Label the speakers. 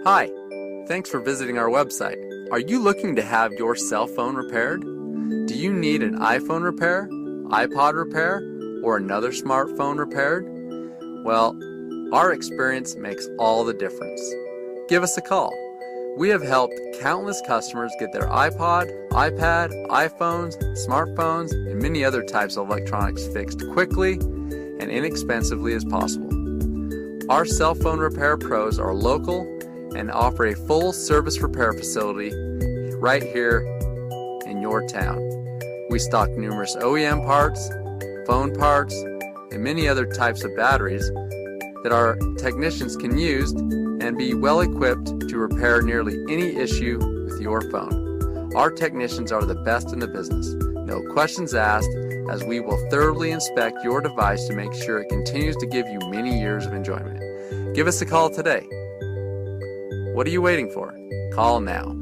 Speaker 1: Hi, thanks for visiting our website. Are you looking to have your cell phone repaired? Do you need an iPhone repair, iPod repair, or another smartphone repaired? Well, our experience makes all the difference. Give us a call. We have helped countless customers get their iPod, iPad, iPhones, smartphones, and many other types of electronics fixed quickly and inexpensively as possible. Our cell phone repair pros are local and offer a full service repair facility right here in your town. We stock numerous OEM parts, phone parts, and many other types of batteries that our technicians can use and be well equipped to repair nearly any issue with your phone. Our technicians are the best in the business. No questions asked, as we will thoroughly inspect your device to make sure it continues to give you many years of enjoyment. Give us a call today. What are you waiting for? Call now.